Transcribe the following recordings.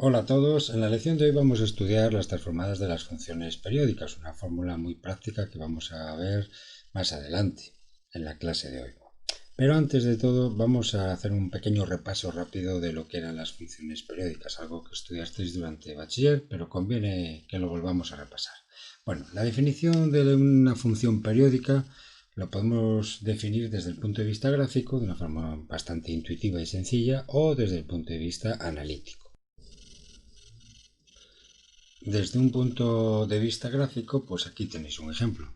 Hola a todos, en la lección de hoy vamos a estudiar las transformadas de las funciones periódicas, una fórmula muy práctica que vamos a ver más adelante en la clase de hoy. Pero antes de todo vamos a hacer un pequeño repaso rápido de lo que eran las funciones periódicas, algo que estudiasteis durante bachiller, pero conviene que lo volvamos a repasar. Bueno, la definición de una función periódica lo podemos definir desde el punto de vista gráfico, de una forma bastante intuitiva y sencilla, o desde el punto de vista analítico. Desde un punto de vista gráfico, pues aquí tenéis un ejemplo.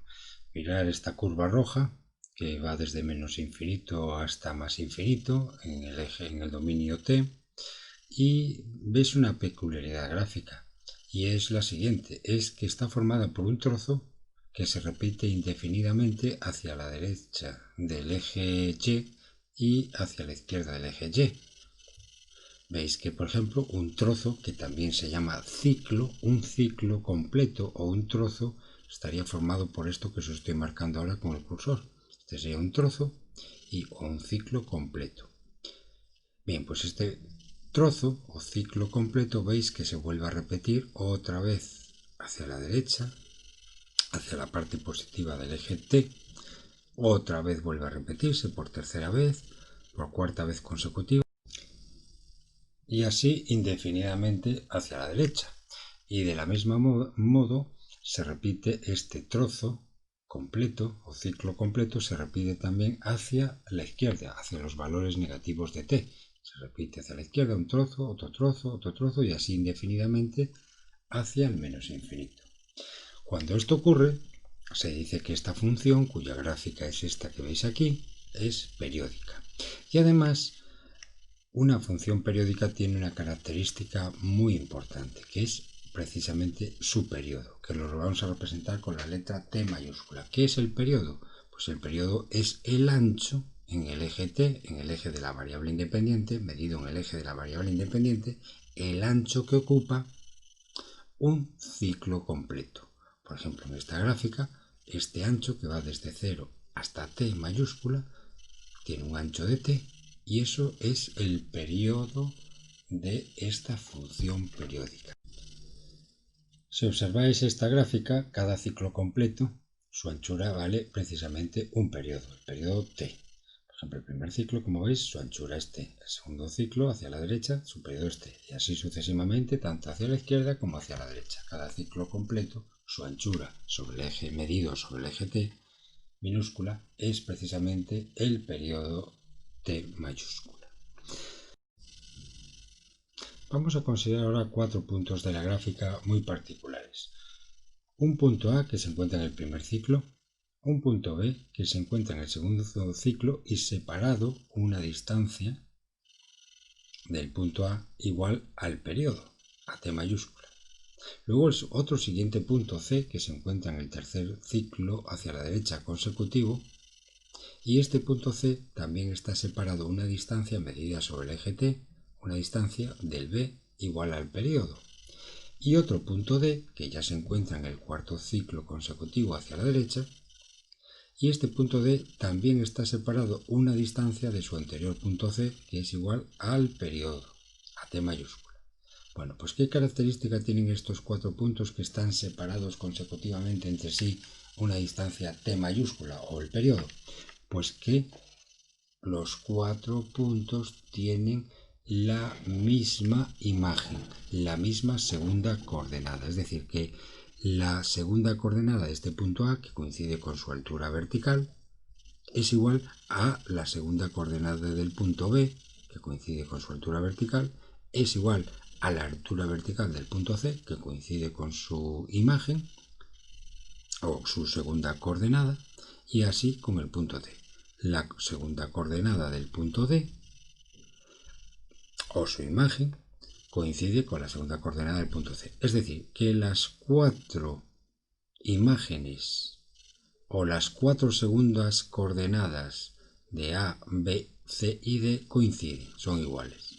Mirar esta curva roja que va desde menos infinito hasta más infinito en el eje, en el dominio T, y ves una peculiaridad gráfica, y es la siguiente: es que está formada por un trozo que se repite indefinidamente hacia la derecha del eje Y hacia la izquierda del eje Y. Veis que, por ejemplo, un trozo, que también se llama ciclo, un ciclo completo o un trozo, estaría formado por esto que os estoy marcando ahora con el cursor. Este sería un trozo o un ciclo completo. Bien, pues este trozo o ciclo completo veis que se vuelve a repetir otra vez hacia la derecha, hacia la parte positiva del eje T, otra vez vuelve a repetirse por tercera vez, por cuarta vez consecutiva, y así indefinidamente hacia la derecha. Y de la misma modo se repite este trozo completo o ciclo completo, se repite también hacia la izquierda, hacia los valores negativos de t. Se repite hacia la izquierda un trozo, otro trozo y así indefinidamente hacia el menos infinito. Cuando esto ocurre, se dice que esta función, cuya gráfica es esta que veis aquí, es periódica. Y además, una función periódica tiene una característica muy importante, que es precisamente su periodo, que lo vamos a representar con la letra T mayúscula. ¿Qué es el periodo? Pues el periodo es el ancho en el eje T, en el eje de la variable independiente, medido en el eje de la variable independiente, el ancho que ocupa un ciclo completo. Por ejemplo, en esta gráfica, este ancho que va desde 0 hasta T mayúscula tiene un ancho de T, y eso es el periodo de esta función periódica. Si observáis esta gráfica, cada ciclo completo, su anchura vale precisamente un periodo, el periodo T. Por ejemplo, el primer ciclo, como veis, su anchura es T. El segundo ciclo, hacia la derecha, su periodo es T. Y así sucesivamente, tanto hacia la izquierda como hacia la derecha. Cada ciclo completo, su anchura sobre el eje medido sobre el eje T minúscula, es precisamente el periodo T mayúscula. Vamos a considerar ahora 4 puntos de la gráfica muy particulares. Un punto A que se encuentra en el primer ciclo, un punto B que se encuentra en el segundo ciclo y separado una distancia del punto A igual al periodo, a T mayúscula. Luego otro siguiente punto C que se encuentra en el tercer ciclo hacia la derecha consecutivo, y este punto C también está separado una distancia medida sobre el eje T, una distancia del B igual al periodo. Y otro punto D que ya se encuentra en el cuarto ciclo consecutivo hacia la derecha, y este punto D también está separado una distancia de su anterior punto C que es igual al periodo, a T mayúscula. Bueno, pues ¿qué característica tienen estos 4 puntos que están separados consecutivamente entre sí una distancia T mayúscula o el periodo? Pues que los 4 puntos tienen la misma imagen, la misma segunda coordenada. Es decir, que la segunda coordenada de este punto A, que coincide con su altura vertical, es igual a la segunda coordenada del punto B, que coincide con su altura vertical, es igual a la altura vertical del punto C, que coincide con su imagen o su segunda coordenada, y así con el punto D. La segunda coordenada del punto D o su imagen coincide con la segunda coordenada del punto C. Es decir, que las 4 imágenes o las 4 segundas coordenadas de A, B, C y D coinciden, son iguales.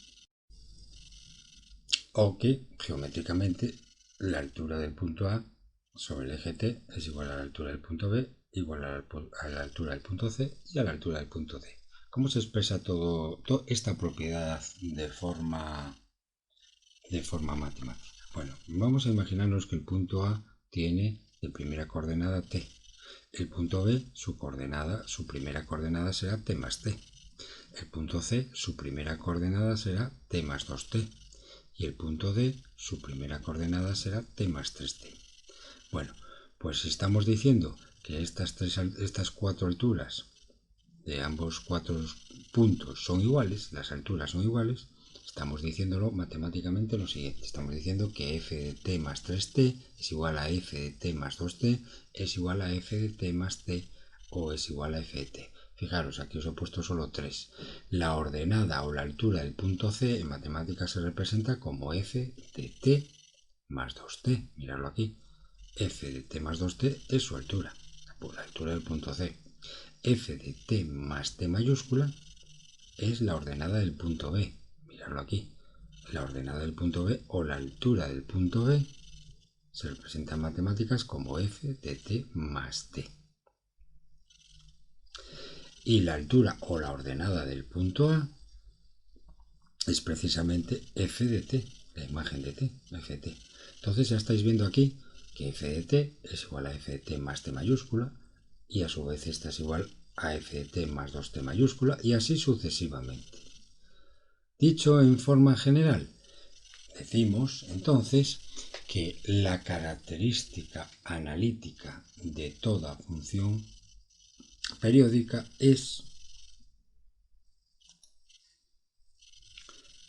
O que geométricamente la altura del punto A sobre el eje T es igual a la altura del punto B, igual a la altura del punto C y a la altura del punto D. ¿Cómo se expresa toda esta propiedad de forma de forma matemática. Bueno, vamos a imaginarnos que el punto A tiene de primera coordenada t. El punto B, su primera coordenada será t más t. El punto C, su primera coordenada será t más 2t. Y el punto D, su primera coordenada será t más 3t. Bueno, pues si estamos diciendo que estas cuatro alturas de ambos cuatro puntos son iguales, las alturas son iguales, estamos diciéndolo matemáticamente lo siguiente. Estamos diciendo que f de t más 3t es igual a f de t más 2t es igual a f de t más t o es igual a f de t. Fijaros, aquí os he puesto solo 3. La ordenada o la altura del punto C en matemáticas se representa como f de t más 2t. Miradlo aquí. F de t más 2t es su altura, la altura del punto C. F de t más t mayúscula es la ordenada del punto B. Miradlo aquí. La ordenada del punto B o la altura del punto B se representa en matemáticas como f de t más t. Y la altura o la ordenada del punto A es precisamente f de t, la imagen de t, f de t. Entonces ya estáis viendo aquí que f de t es igual a f de t más t mayúscula y a su vez esta es igual a f de t más 2t mayúscula y así sucesivamente. Dicho en forma general, decimos entonces que la característica analítica de toda función periódica es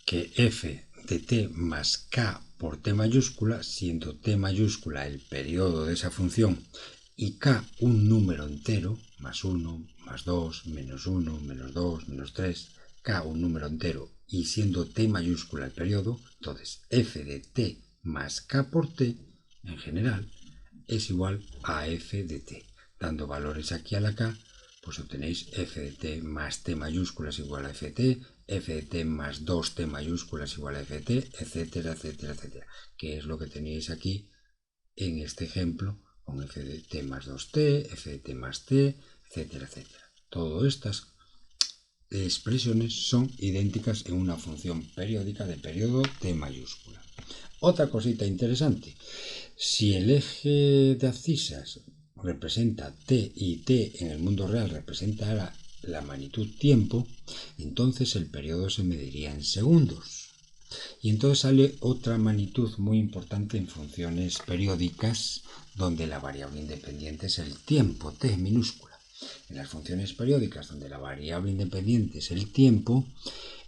que f de t más k por t mayúscula, siendo t mayúscula el periodo de esa función y k un número entero, más 1, más 2, menos 1, menos 2, menos 3, k un número entero y siendo t mayúscula el periodo, entonces f de t más k por t en general es igual a f de t. Dando valores aquí a la k, pues obtenéis f de t más t mayúscula es igual a f de t, f de t más 2t mayúscula es igual a f de t, etcétera, etcétera, etcétera. Que es lo que tenéis aquí en este ejemplo con f de t más 2t, f de t más t, etcétera, etcétera. Todas estas expresiones son idénticas en una función periódica de periodo t mayúscula. Otra cosita interesante, si el eje de abscisas representa t y t en el mundo real representa la magnitud tiempo, entonces el periodo se mediría en segundos. Y entonces sale otra magnitud muy importante en funciones periódicas donde la variable independiente es el tiempo, t minúscula. En las funciones periódicas donde la variable independiente es el tiempo,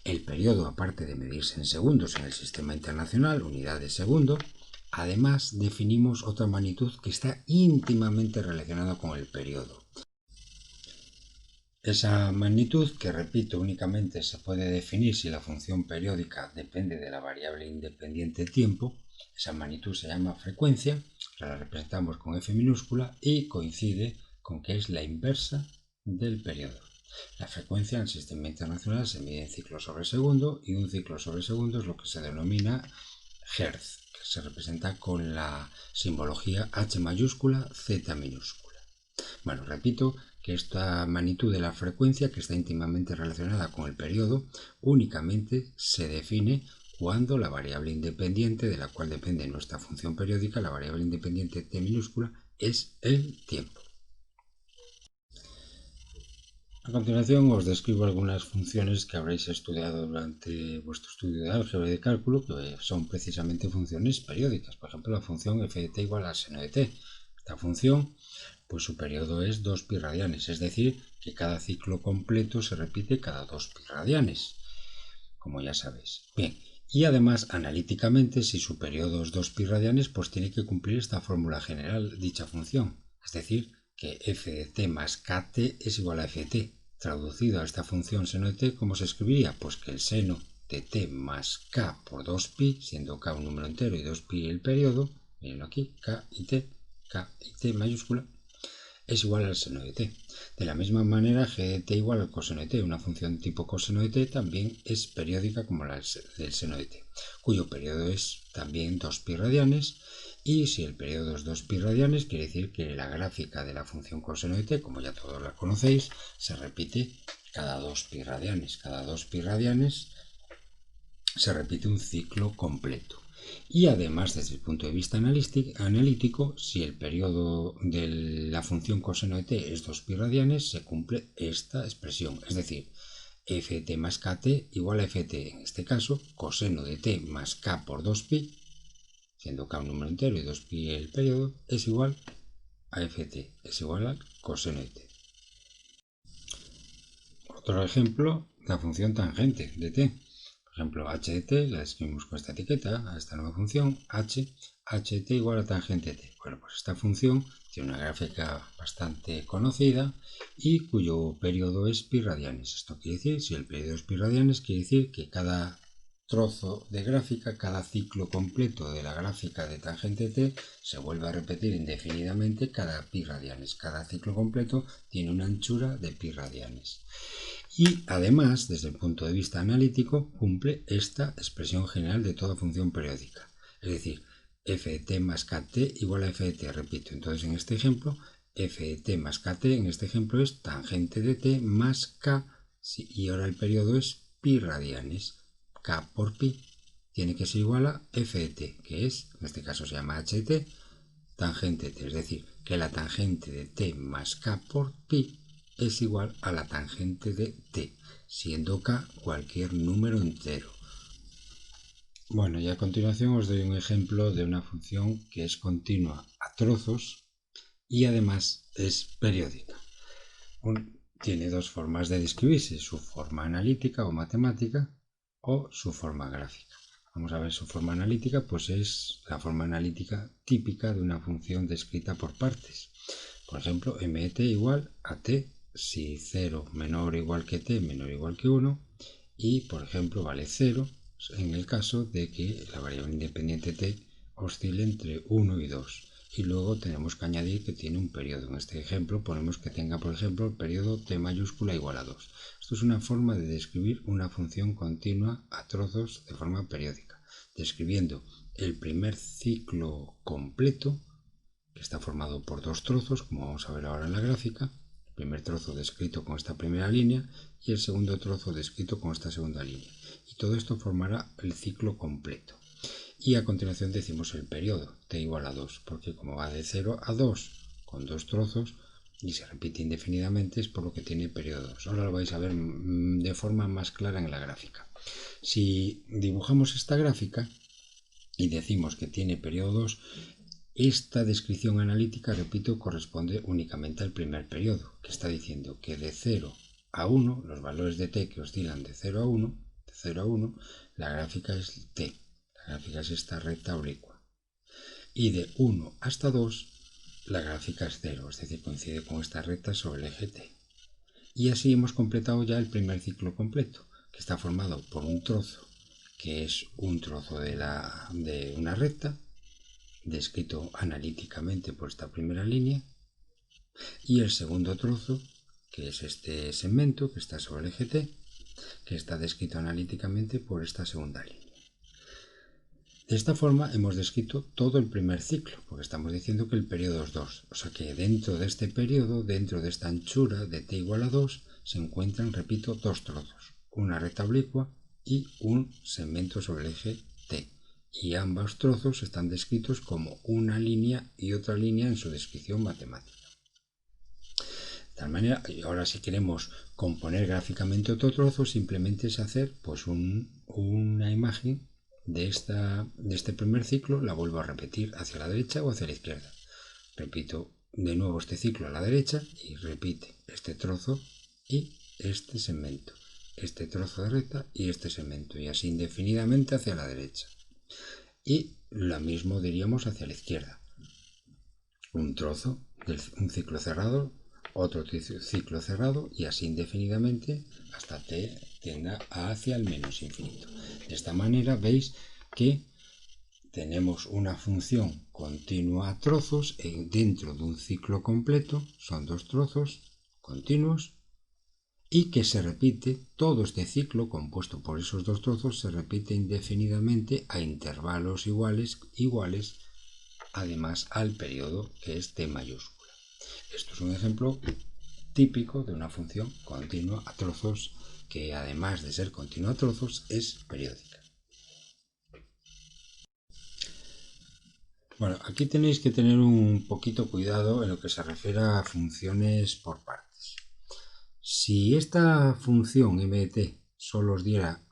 el periodo, aparte de medirse en segundos en el sistema internacional, unidad de segundo, además definimos otra magnitud que está íntimamente relacionada con el periodo. Esa magnitud, que repito, únicamente se puede definir si la función periódica depende de la variable independiente tiempo, esa magnitud se llama frecuencia, la representamos con f minúscula y coincide con que es la inversa del periodo. La frecuencia en el sistema internacional se mide en ciclos sobre segundo y un ciclo sobre segundo es lo que se denomina Hertz, que se representa con la simbología H mayúscula, Z minúscula. Bueno, repito que esta magnitud de la frecuencia, que está íntimamente relacionada con el periodo, únicamente se define cuando la variable independiente de la cual depende nuestra función periódica, la variable independiente t minúscula, es el tiempo. A continuación os describo algunas funciones que habréis estudiado durante vuestro estudio de álgebra y de cálculo, que son precisamente funciones periódicas. Por ejemplo, la función f de t igual a seno de t. Esta función, pues su periodo es 2 pi radianes, es decir, que cada ciclo completo se repite cada 2 pi radianes, como ya sabéis. Bien, y además, analíticamente, si su periodo es 2 pi radianes, pues tiene que cumplir esta fórmula general, dicha función, es decir, que f de t más kt es igual a f de t. Traducido a esta función seno de t, ¿cómo se escribiría? Pues que el seno de t más k por 2pi, siendo k un número entero y 2pi el periodo, miren aquí, k y t mayúscula, es igual al seno de t. De la misma manera, g de t igual al coseno de t, una función tipo coseno de t también es periódica como la del seno de t, cuyo periodo es también 2 pi radianes. Y si el periodo es 2 pi radianes, quiere decir que la gráfica de la función coseno de t, como ya todos la conocéis, se repite cada 2 pi radianes. Cada 2 pi radianes se repite un ciclo completo. Y además, desde el punto de vista analítico, si el periodo de la función coseno de t es 2pi radianes, se cumple esta expresión. Es decir, ft más kt igual a ft, en este caso, coseno de t más k por 2pi, siendo k un número entero y 2pi el periodo, es igual a ft, es igual al coseno de t. Otro ejemplo, la función tangente de t. Por ejemplo, h de t la escribimos con esta etiqueta a esta nueva función, h de t igual a tangente t. Bueno, pues esta función tiene una gráfica bastante conocida y cuyo periodo es pi radianes. Esto quiere decir, si el periodo es pi radianes, quiere decir que cada trozo de gráfica, cada ciclo completo de la gráfica de tangente t se vuelve a repetir indefinidamente cada pi radianes. Cada ciclo completo tiene una anchura de pi radianes. Y además, desde el punto de vista analítico, cumple esta expresión general de toda función periódica. Es decir, f de t más kt igual a f de t, repito. Entonces, en este ejemplo, f de t más kt, en este ejemplo, es tangente de t más k, y ahora el periodo es pi radianes. K por pi tiene que ser igual a f de t, que es, en este caso se llama h de t, tangente de t. Es decir, que la tangente de t más k por pi es igual a la tangente de t, siendo k cualquier número entero. Bueno, y a continuación os doy un ejemplo de una función que es continua a trozos y además es periódica. Tiene dos formas de describirse, su forma analítica o matemática o su forma gráfica. Vamos a ver su forma analítica, pues es la forma analítica típica de una función descrita por partes. Por ejemplo, m de t igual a t si 0 menor o igual que t menor o igual que 1 y, por ejemplo, vale 0 en el caso de que la variable independiente t oscile entre 1 y 2. Y luego tenemos que añadir que tiene un periodo. En este ejemplo ponemos que tenga, por ejemplo, el periodo t mayúscula igual a 2. Esto es una forma de describir una función continua a trozos de forma periódica, describiendo el primer ciclo completo, que está formado por dos trozos, como vamos a ver ahora en la gráfica. El primer trozo descrito con esta primera línea y el segundo trozo descrito con esta segunda línea. Y todo esto formará el ciclo completo. Y a continuación decimos el periodo, t igual a 2, porque como va de 0 a 2 con dos trozos y se repite indefinidamente, es por lo que tiene periodo 2. Ahora lo vais a ver de forma más clara en la gráfica. Si dibujamos esta gráfica y decimos que tiene periodo 2, esta descripción analítica, repito, corresponde únicamente al primer periodo, que está diciendo que de 0 a 1, los valores de t que oscilan de 0 a 1, la gráfica es t. La gráfica es esta recta oblicua. Y de 1 hasta 2, la gráfica es 0, es decir, coincide con esta recta sobre el eje t. Y así hemos completado ya el primer ciclo completo, que está formado por un trozo, que es un trozo de una recta, descrito analíticamente por esta primera línea, y el segundo trozo, que es este segmento que está sobre el eje t, que está descrito analíticamente por esta segunda línea. De esta forma hemos descrito todo el primer ciclo, porque estamos diciendo que el periodo es 2. O sea que dentro de este periodo, dentro de esta anchura de t igual a 2, se encuentran, repito, dos trozos, una recta oblicua y un segmento sobre el eje t. Y ambos trozos están descritos como una línea y otra línea en su descripción matemática. De tal manera, y ahora si queremos componer gráficamente otro trozo, simplemente es hacer pues una imagen de este primer ciclo, la vuelvo a repetir hacia la derecha o hacia la izquierda. Repito de nuevo este ciclo a la derecha y repite este trozo y este segmento, este trozo de recta y este segmento, y así indefinidamente hacia la derecha. Y lo mismo diríamos hacia la izquierda. Un trozo, un ciclo cerrado, otro ciclo cerrado y así indefinidamente hasta t tienda hacia el menos infinito. De esta manera veis que tenemos una función continua a trozos dentro de un ciclo completo, son dos trozos continuos, y que se repite, todo este ciclo compuesto por esos dos trozos se repite indefinidamente a intervalos iguales, además al periodo que es t mayúscula. Esto es un ejemplo típico de una función continua a trozos que, además de ser continua a trozos, es periódica. Bueno, aquí tenéis que tener un poquito cuidado en lo que se refiere a funciones por partes. Si esta función mt solo os diera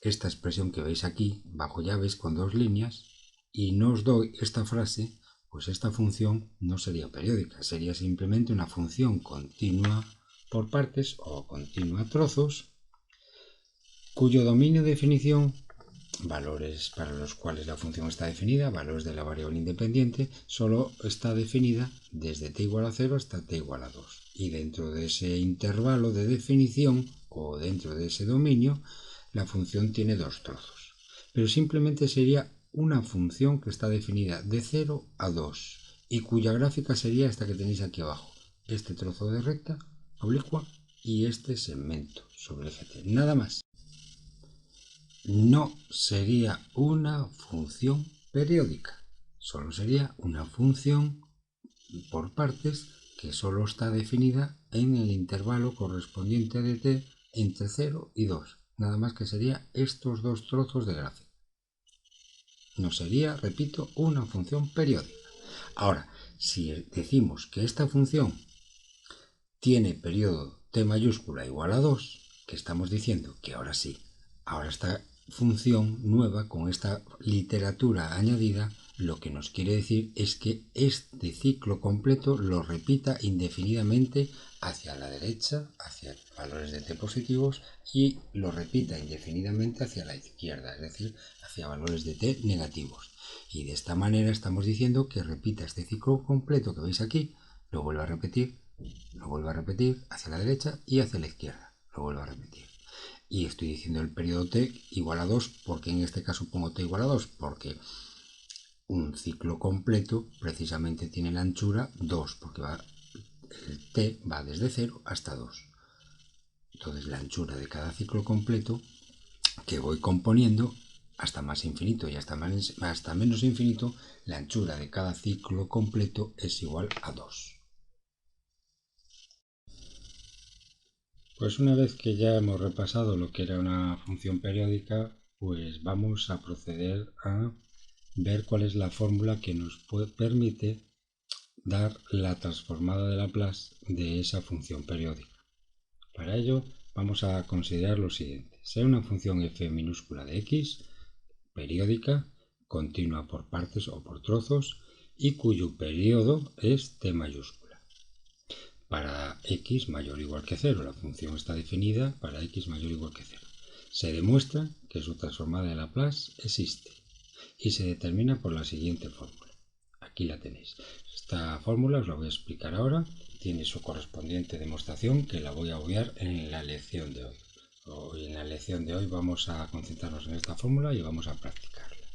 esta expresión que veis aquí, bajo llaves con dos líneas, y no os doy esta frase, pues esta función no sería periódica, sería simplemente una función continua por partes o continua a trozos, cuyo dominio de definición, valores para los cuales la función está definida, valores de la variable independiente, solo está definida desde t igual a 0 hasta t igual a 2. Y dentro de ese intervalo de definición o dentro de ese dominio, la función tiene dos trozos. Pero simplemente sería una función que está definida de 0 a 2 y cuya gráfica sería esta que tenéis aquí abajo. Este trozo de recta oblicua y este segmento sobre el eje t. Nada más. No sería una función periódica, solo sería una función por partes que solo está definida en el intervalo correspondiente de t entre 0 y 2. Nada más que sería estos dos trozos de gráfica. No sería, repito, una función periódica. Ahora, si decimos que esta función tiene periodo t mayúscula igual a 2, que estamos diciendo que ahora sí, ahora esta función nueva con esta literatura añadida lo que nos quiere decir es que este ciclo completo lo repita indefinidamente hacia la derecha, hacia valores de t positivos, y lo repita indefinidamente hacia la izquierda, es decir, hacia valores de t negativos. Y de esta manera estamos diciendo que repita este ciclo completo que veis aquí, lo vuelve a repetir hacia la derecha y hacia la izquierda, lo vuelvo a repetir. Y estoy diciendo el periodo t igual a 2, porque en este caso pongo t igual a 2, porque un ciclo completo precisamente tiene la anchura 2, porque el t va desde 0 hasta 2. Entonces la anchura de cada ciclo completo que voy componiendo hasta más infinito y hasta menos infinito, la anchura de cada ciclo completo es igual a 2. Pues una vez que ya hemos repasado lo que era una función periódica, pues vamos a proceder a ver cuál es la fórmula que nos permite dar la transformada de Laplace de esa función periódica. Para ello vamos a considerar lo siguiente: sea una función f minúscula de x, periódica, continua por partes o por trozos, y cuyo periodo es t mayúscula. Para x mayor o igual que 0, la función está definida para x mayor o igual que 0. Se demuestra que su transformada de Laplace existe y se determina por la siguiente fórmula. Aquí la tenéis. Esta fórmula os la voy a explicar ahora. Tiene su correspondiente demostración que la voy a obviar en la lección de hoy. Hoy en la lección de hoy vamos a concentrarnos en esta fórmula y vamos a practicarla.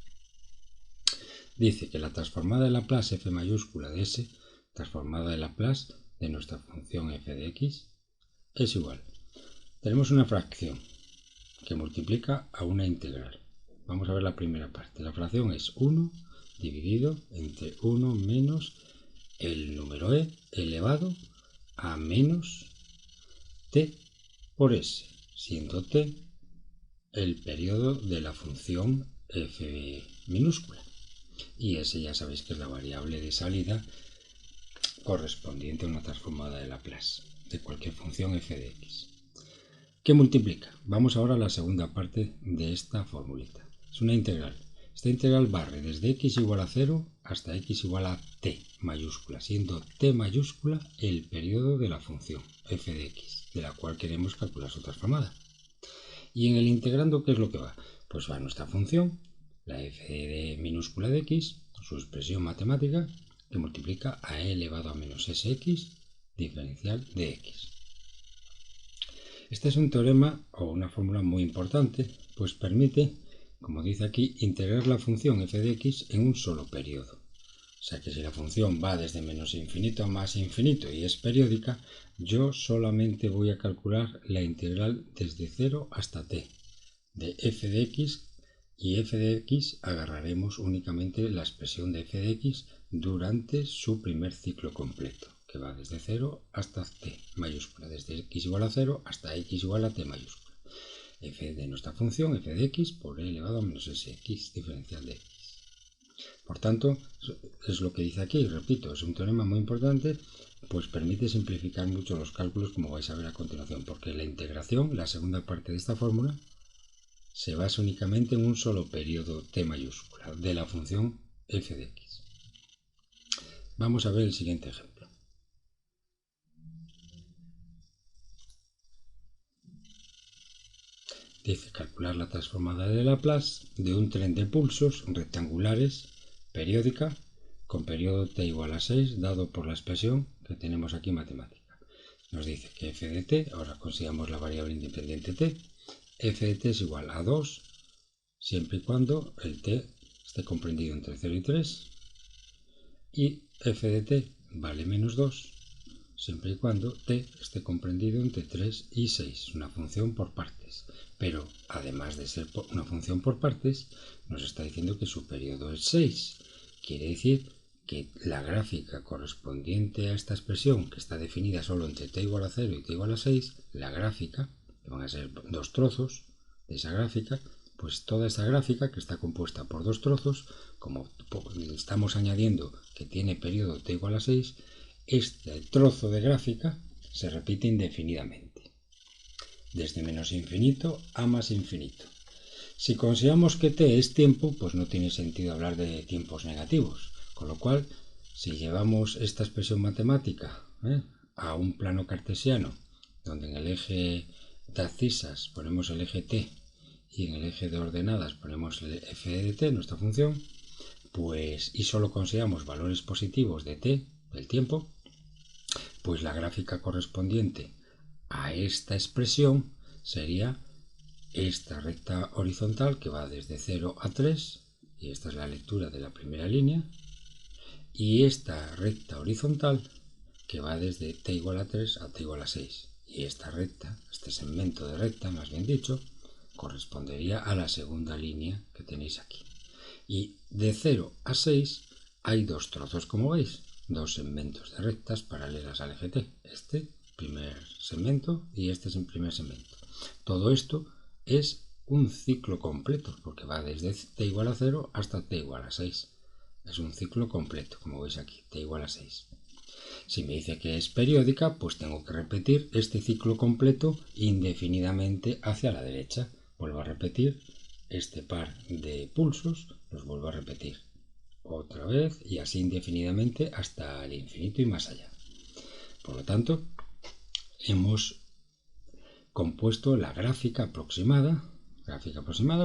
Dice que la transformada de Laplace f mayúscula de s, transformada de Laplace de nuestra función f de x, es igual. Tenemos una fracción que multiplica a una integral. Vamos a ver la primera parte. La fracción es 1 dividido entre 1 menos el número e elevado a menos t por s, siendo t el periodo de la función f minúscula. Y s ya sabéis que es la variable de salida correspondiente a una transformada de Laplace de cualquier función f de x. ¿Qué multiplica? Vamos ahora a la segunda parte de esta formulita. Es una integral. Esta integral barre desde x igual a 0 hasta x igual a t mayúscula, siendo t mayúscula el periodo de la función f de x, de la cual queremos calcular su transformada. Y en el integrando, ¿qué es lo que va? Pues va nuestra función, la f de minúscula de x, su expresión matemática, que multiplica a e elevado a menos sx diferencial de x. Este es un teorema o una fórmula muy importante, pues permite, como dice aquí, integrar la función f de x en un solo periodo. O sea que si la función va desde menos infinito a más infinito y es periódica, yo solamente voy a calcular la integral desde 0 hasta t de f de x, y f de x agarraremos únicamente la expresión de f de x durante su primer ciclo completo, que va desde 0 hasta t mayúscula, desde x igual a 0 hasta x igual a t mayúscula. F de nuestra función, f de x por e elevado a menos sx diferencial de x. Por tanto, es lo que dice aquí, repito, es un teorema muy importante, pues permite simplificar mucho los cálculos, como vais a ver a continuación, porque la integración, la segunda parte de esta fórmula, se basa únicamente en un solo periodo t mayúscula de la función f de x. Vamos a ver el siguiente ejemplo. Dice calcular la transformada de Laplace de un tren de pulsos rectangulares periódica con periodo t igual a 6 dado por la expresión que tenemos aquí matemática. Nos dice que f de t, ahora consigamos la variable independiente t, f de t es igual a 2 siempre y cuando el t esté comprendido entre 0 y 3 y f de t vale menos 2 siempre y cuando t esté comprendido entre 3 y 6, una función por partes. Pero además de ser una función por partes, nos está diciendo que su periodo es 6. Quiere decir que la gráfica correspondiente a esta expresión, que está definida solo entre t igual a 0 y t igual a 6, la gráfica, que van a ser dos trozos de esa gráfica, pues toda esa gráfica, que está compuesta por dos trozos, como estamos añadiendo que tiene periodo t igual a 6, este trozo de gráfica se repite indefinidamente, desde menos infinito a más infinito. Si consideramos que t es tiempo, pues no tiene sentido hablar de tiempos negativos, con lo cual, si llevamos esta expresión matemática a un plano cartesiano, donde en el eje de abscisas ponemos el eje t y en el eje de ordenadas ponemos el f de t, nuestra función, pues, y solo consideramos valores positivos de t, del tiempo, pues la gráfica correspondiente a esta expresión sería esta recta horizontal que va desde 0 a 3, y esta es la lectura de la primera línea, y esta recta horizontal que va desde t igual a 3 a t igual a 6. Y esta recta, este segmento de recta, más bien dicho, correspondería a la segunda línea que tenéis aquí. Y de 0 a 6 hay dos trozos, como veis, dos segmentos de rectas paralelas al eje t. Este primer segmento y este es el primer segmento. Todo esto es un ciclo completo, porque va desde t igual a 0 hasta t igual a 6. Es un ciclo completo, como veis aquí, t igual a 6. Si me dice que es periódica, pues tengo que repetir este ciclo completo indefinidamente hacia la derecha. Vuelvo a repetir este par de pulsos, los vuelvo a repetir otra vez y así indefinidamente hasta el infinito y más allá. Por lo tanto, hemos compuesto la gráfica aproximada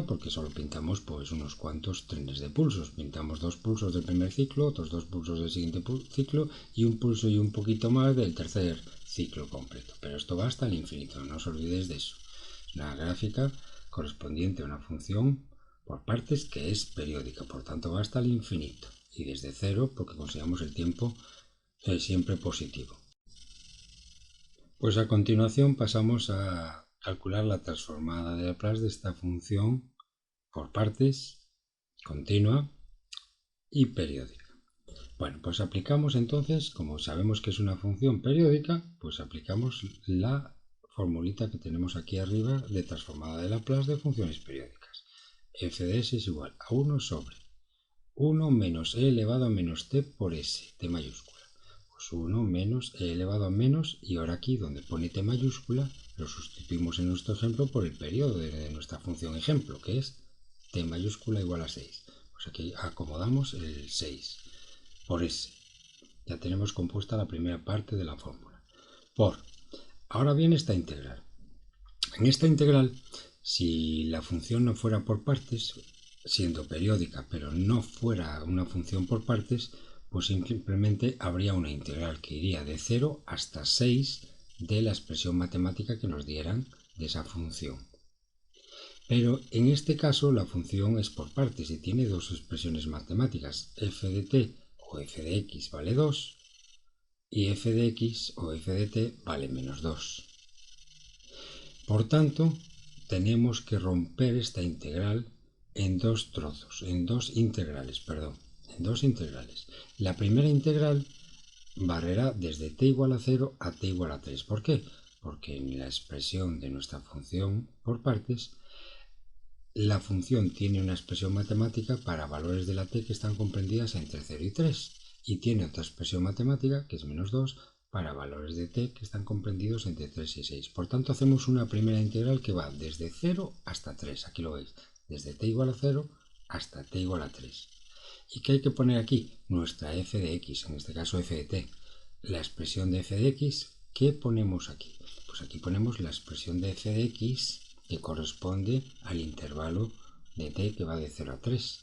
porque solo pintamos pues unos cuantos trenes de pulsos. Pintamos dos pulsos del primer ciclo, otros dos pulsos del siguiente ciclo y un pulso y un poquito más del tercer ciclo completo. Pero esto va hasta el infinito, no os olvidéis de eso. Es una gráfica correspondiente a una función por partes que es periódica, por tanto va hasta el infinito. Y desde cero porque consideramos el tiempo siempre positivo. Pues a continuación pasamos a calcular la transformada de Laplace de esta función por partes, continua y periódica. Bueno, pues aplicamos entonces, como sabemos que es una función periódica, pues aplicamos la formulita que tenemos aquí arriba de transformada de Laplace de funciones periódicas. F de s es igual a 1 sobre 1 menos e elevado a menos t por s, t mayúscula. 1 menos e elevado a menos, y ahora aquí donde pone t mayúscula lo sustituimos en nuestro ejemplo por el periodo de nuestra función ejemplo, que es t mayúscula igual a 6. Pues aquí acomodamos el 6 por s. Ya tenemos compuesta la primera parte de la fórmula. Ahora viene esta integral. En esta integral, si la función no fuera por partes, siendo periódica, pero no fuera una función por partes, pues simplemente habría una integral que iría de 0 hasta 6 de la expresión matemática que nos dieran de esa función. Pero en este caso la función es por partes y tiene dos expresiones matemáticas, f de t o f de x vale 2 y f de x o f de t vale menos 2. Por tanto, tenemos que romper esta integral en dos trozos, en dos integrales. La primera integral barrerá desde t igual a 0 a t igual a 3. ¿Por qué? Porque en la expresión de nuestra función por partes la función tiene una expresión matemática para valores de la t que están comprendidas entre 0 y 3 y tiene otra expresión matemática, que es menos 2, para valores de t que están comprendidos entre 3 y 6. Por tanto, hacemos una primera integral que va desde 0 hasta 3. Aquí lo veis, desde t igual a 0 hasta t igual a 3. ¿Y qué hay que poner aquí? Nuestra f de x, en este caso f de t. La expresión de f de x, ¿qué ponemos aquí? Pues aquí ponemos la expresión de f de x que corresponde al intervalo de t que va de 0 a 3.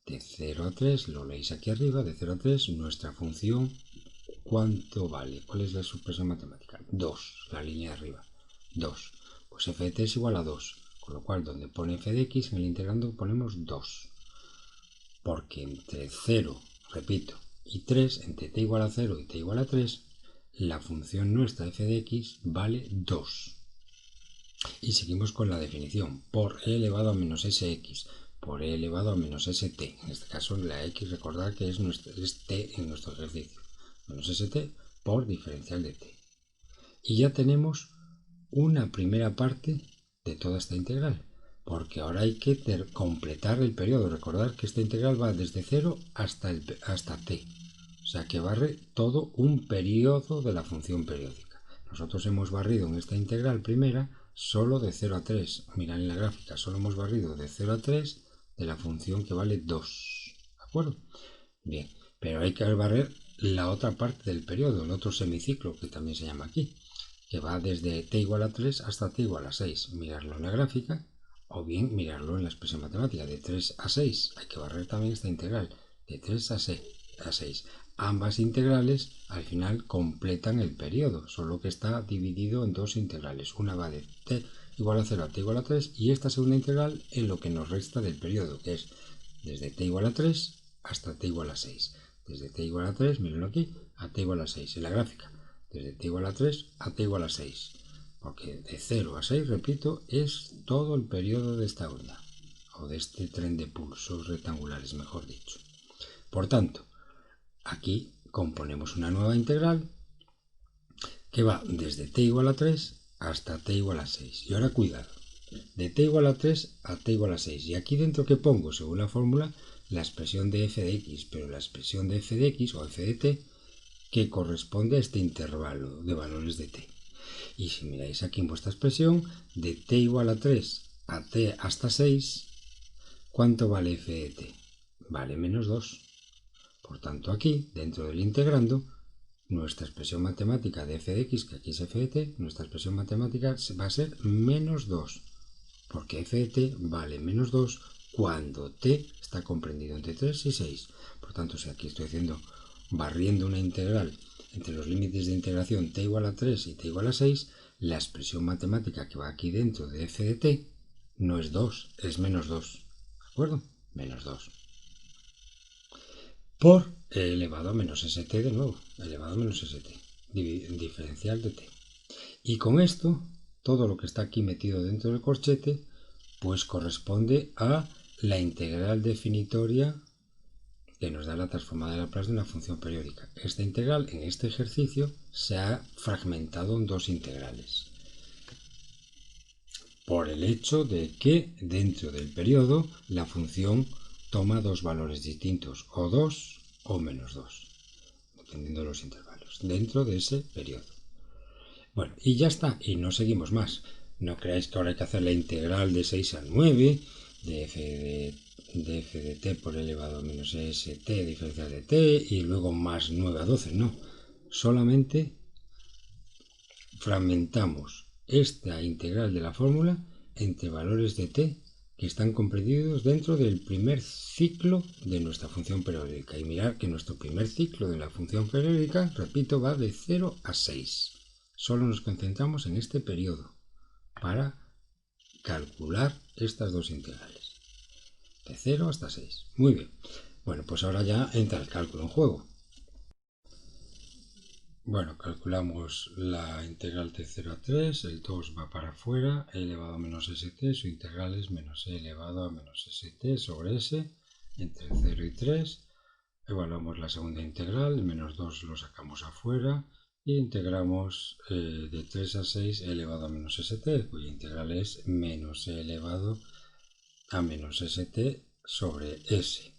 De 0 a 3, lo leéis aquí arriba, de 0 a 3, nuestra función, ¿cuánto vale? ¿Cuál es la expresión matemática? 2, la línea de arriba, 2. Pues f de t es igual a 2, con lo cual donde pone f de x, en el integrando ponemos 2. Porque entre 0, repito, y 3, entre t igual a 0 y t igual a 3, la función nuestra f de x vale 2. Y seguimos con la definición, por e elevado a menos sx, por e elevado a menos st. En este caso la x, recordad que es t en nuestro ejercicio, menos st por diferencial de t. Y ya tenemos una primera parte de toda esta integral, porque ahora hay que completar el periodo. Recordad que esta integral va desde 0 hasta t, o sea que barre todo un periodo de la función periódica. Nosotros hemos barrido en esta integral primera solo de 0 a 3. Mirad en la gráfica, solo hemos barrido de 0 a 3 de la función que vale 2. ¿De acuerdo? Bien, pero hay que barrer la otra parte del periodo, el otro semiciclo que también se llama aquí, que va desde t igual a 3 hasta t igual a 6. Mirarlo en la gráfica o bien mirarlo en la expresión matemática. De 3 a 6 hay que barrer también esta integral. De 3 a 6. Ambas integrales al final completan el periodo, solo que está dividido en dos integrales. Una va de t igual a 0 a t igual a 3 y esta segunda integral en lo que nos resta del periodo, que es desde t igual a 3 hasta t igual a 6. Desde t igual a 3, mírenlo aquí, a t igual a 6 en la gráfica. Desde t igual a 3 a t igual a 6. Porque de 0 a 6, repito, es todo el periodo de esta onda. O de este tren de pulsos rectangulares, mejor dicho. Por tanto, aquí componemos una nueva integral que va desde t igual a 3 hasta t igual a 6. Y ahora cuidado, de t igual a 3 a t igual a 6. Y aquí dentro que pongo, según la fórmula, la expresión de f de x, pero la expresión de f de x o f de t que corresponde a este intervalo de valores de t. Y si miráis aquí en vuestra expresión, de t igual a 3 a t hasta 6, ¿cuánto vale f de t? Vale menos 2. Por tanto, aquí, dentro del integrando, nuestra expresión matemática de f de x, que aquí es f de t, nuestra expresión matemática va a ser menos 2. Porque f de t vale menos 2 cuando t está comprendido entre 3 y 6. Por tanto, si aquí estoy barriendo una integral entre los límites de integración t igual a 3 y t igual a 6, la expresión matemática que va aquí dentro de f de t no es 2, es menos 2. ¿De acuerdo? Menos 2. Por e elevado a menos st de nuevo, elevado a menos st, diferencial de t. Y con esto, todo lo que está aquí metido dentro del corchete, pues corresponde a la integral definitoria que nos da la transformada de Laplace de una función periódica. Esta integral en este ejercicio se ha fragmentado en dos integrales. Por el hecho de que dentro del periodo la función toma dos valores distintos, o 2 o menos 2, dependiendo de los intervalos, dentro de ese periodo. Bueno, y ya está, y no seguimos más. No creáis que ahora hay que hacer la integral de 6 a 9, de f de t por elevado a menos st diferencial de t, y luego más 9 a 12, no. Solamente fragmentamos esta integral de la fórmula entre valores de t que están comprendidos dentro del primer ciclo de nuestra función periódica. Y mirad que nuestro primer ciclo de la función periódica, repito, va de 0 a 6. Solo nos concentramos en este periodo para calcular estas dos integrales. De 0 hasta 6. Muy bien. Bueno, pues ahora ya entra el cálculo en juego. Bueno, calculamos la integral de 0 a 3, el 2 va para afuera, e elevado a menos st, su integral es menos e elevado a menos st sobre s, entre 0 y 3. Evaluamos la segunda integral, el menos 2 lo sacamos afuera, e integramos de 3 a 6 e elevado a menos st, cuya integral es menos e elevado a menos st sobre s.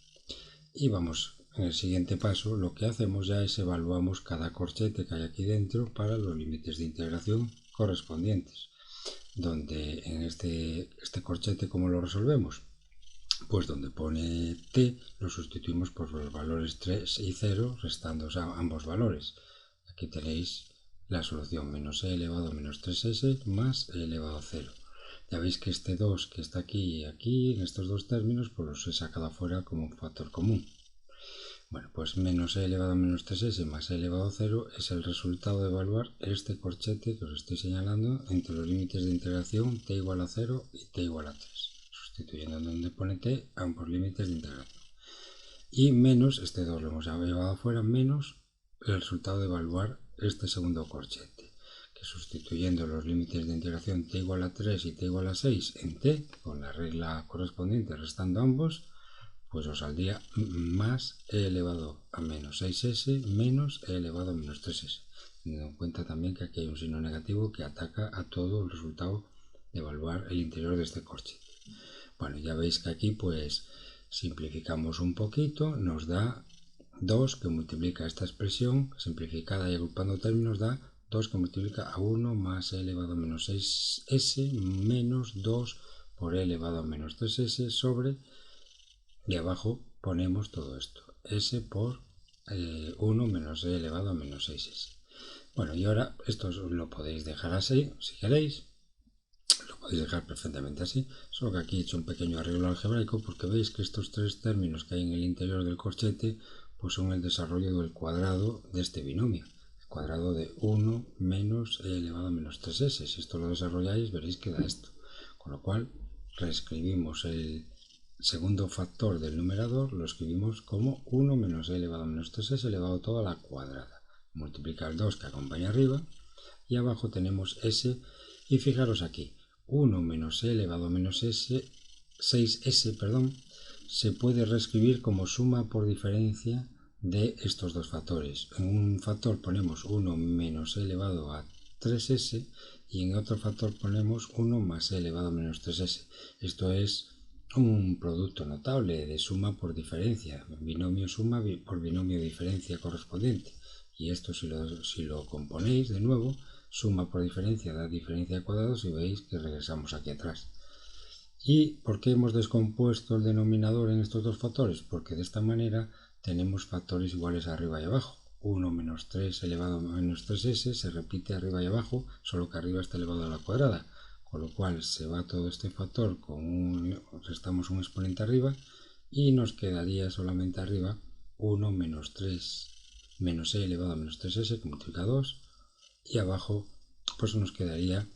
Y vamos, en el siguiente paso, lo que hacemos ya es evaluamos cada corchete que hay aquí dentro para los límites de integración correspondientes. Donde en este corchete, ¿cómo lo resolvemos? Pues donde pone t lo sustituimos por los valores 3 y 0, restando ambos valores. Aquí tenéis la solución menos e elevado a menos 3s más e elevado a 0. Ya veis que este 2 que está aquí y aquí, en estos dos términos, pues los he sacado afuera como un factor común. Bueno, pues menos e elevado a menos 3s más e elevado a 0 es el resultado de evaluar este corchete que os estoy señalando entre los límites de integración t igual a 0 y t igual a 3, sustituyendo donde pone t ambos límites de integración. Y menos, este 2 lo hemos llevado afuera, menos el resultado de evaluar este segundo corchete, que sustituyendo los límites de integración t igual a 3 y t igual a 6 en t, con la regla correspondiente restando ambos, pues os saldría más e elevado a menos 6s menos e elevado a menos 3s. Teniendo en cuenta también que aquí hay un signo negativo que ataca a todo el resultado de evaluar el interior de este corchete. Bueno, ya veis que aquí pues simplificamos un poquito, nos da 2 que multiplica esta expresión, simplificada y agrupando términos da 2 que multiplica a 1 más e elevado a menos 6s menos 2 por e elevado a menos 3s sobre, y abajo ponemos todo esto, s por 1 menos e elevado a menos 6s. Bueno, y ahora esto lo podéis dejar así, si queréis, lo podéis dejar perfectamente así, solo que aquí he hecho un pequeño arreglo algebraico porque veis que estos tres términos que hay en el interior del corchete pues son el desarrollo del cuadrado de este binomio, el cuadrado de 1 menos e elevado a menos 3s. Si esto lo desarrolláis veréis que da esto, con lo cual reescribimos el segundo factor del numerador, lo escribimos como 1 menos e elevado a menos 3s elevado a toda la cuadrada. Multiplicar 2 que acompaña arriba y abajo tenemos s, y fijaros aquí, 1 menos e elevado a menos 6s, se puede reescribir como suma por diferencia de estos dos factores. En un factor ponemos 1 menos e elevado a 3s y en otro factor ponemos 1 más e elevado a menos 3s. Esto es un producto notable de suma por diferencia, binomio suma por binomio diferencia correspondiente. Y esto si lo componéis de nuevo, suma por diferencia da diferencia de cuadrados y veis que regresamos aquí atrás. ¿Y por qué hemos descompuesto el denominador en estos dos factores? Porque de esta manera tenemos factores iguales arriba y abajo. 1 menos 3 elevado a menos 3s se repite arriba y abajo, solo que arriba está elevado a la cuadrada. Con lo cual se va todo este factor, restamos un exponente arriba y nos quedaría solamente arriba 1 menos 3 menos e elevado a menos 3s que multiplica 2 y abajo pues nos quedaría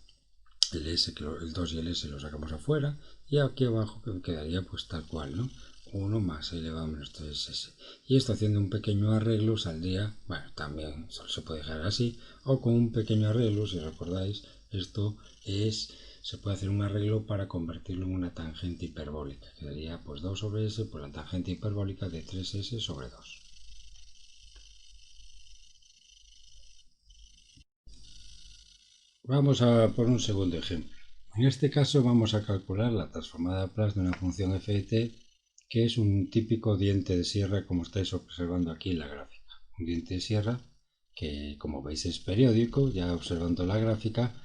el s, que el 2 y el s lo sacamos afuera, y aquí abajo quedaría pues tal cual, ¿no? 1 más e elevado a menos 3s. Y esto haciendo un pequeño arreglo saldría, bueno, también solo se puede dejar así, o con un pequeño arreglo, si recordáis, esto se puede hacer un arreglo para convertirlo en una tangente hiperbólica. Quedaría pues 2 sobre s por la tangente hiperbólica de 3s sobre 2. Vamos a por un segundo ejemplo. En este caso vamos a calcular la transformada de Laplace de una función f de t, que es un típico diente de sierra como estáis observando aquí en la gráfica. Un diente de sierra que, como veis, es periódico. Ya observando la gráfica,